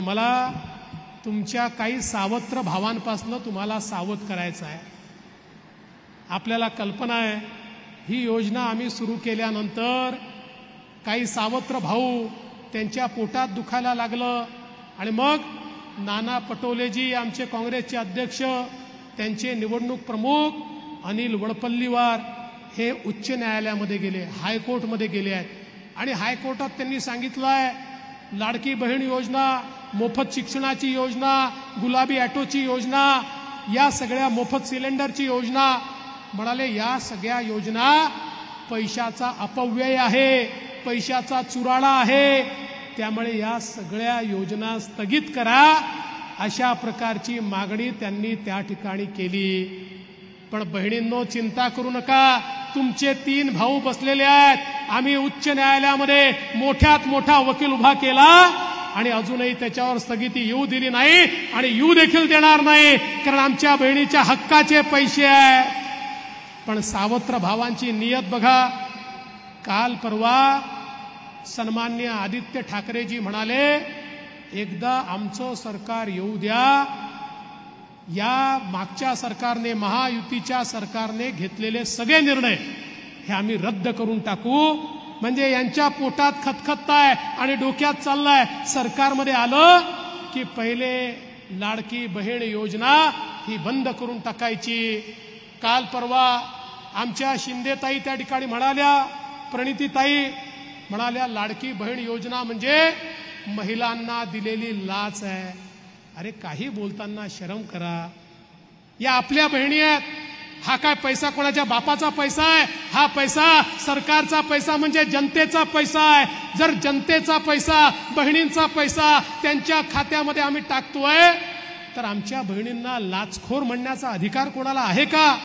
मला तुमच्या काही सावत्र भावांपासून तुम्हाला सावध करायचं आहे। आपल्याला कल्पना आहे ही योजना आम्ही सुरू केल्यानंतर काही सावत्र भाऊ त्यांच्या पोटात दुखायला लागलं आणि मग नाना पटोलेजी आमचे काँग्रेसचे अध्यक्ष त्यांचे निवडणूक प्रमुख अनिल वडपल्लीवार हे उच्च न्यायालयामध्ये गेले, हायकोर्टमध्ये गेले आहेत आणि हायकोर्टात त्यांनी सांगितलं आहे लाडकी बहीण योजना, मोफत शिक्षणाची योजना, गुलाबी ऑटोची योजना, या सगळ्या मोफत सिलेंडरची योजना, म्हणाले या सगळ्या योजना पैशाचा अपव्यय आहे, पैशाचा चुराडा आहे, त्यामुळे या सगळ्या योजना स्थगित करा, अशा प्रकारची मागणी त्यांनी त्या ठिकाणी केली। पण बहिणींनो चिंता करू नका, तुमचे 3 भाऊ बसलेले आहेत, आम्ही उच्च न्यायालयामध्ये मोठ्यात मोठा वकील उभा केला आणि अजूनही त्याच्यावर स्थगिती येऊ दिली नाही आणि येऊ देखील देणार नाही, कारण आमच्या बहिणीच्या हक्काचे पैसे आहेत। पण सावत्र भावांची नियत बघा, काल परवा सन्माननीय आदित्य ठाकरेजी म्हणाले एकदा आमचं सरकार येऊ द्या, या मागच्या सरकारने महायुतीच्या सरकारने घेतलेले सगळे निर्णय हे आम्ही रद्द करून टाकू, म्हणजे यांच्या पोटात खतखतताय आणि डोक्यात चाललाय सरकारमध्ये आलं की पहिले लाडकी बहीण योजना ही बंद करून टाकायची। काल परवा आमच्या शिंदेताई त्या ठिकाणी म्हणाल्या, प्रणितीताई म्हणाल्या लाडकी बहीण योजना म्हणजे महिलांना दिलेली लाच आहे। अरे काही बोलताना शरम करा, या आपल्या बहिणी आहेत, हा काय पैसा कोणाच्या बापाचा पैसा आहे, हा पैसा सरकारचा पैसा म्हणजे जनतेचा पैसा आहे। जर जनतेचा पैसा, बहिणींचा पैसा त्यांच्या खात्यामध्ये आम्ही टाकतोय तर आमच्या बहिणींना लाचखोर म्हणण्याचा अधिकार कोणाला आहे का?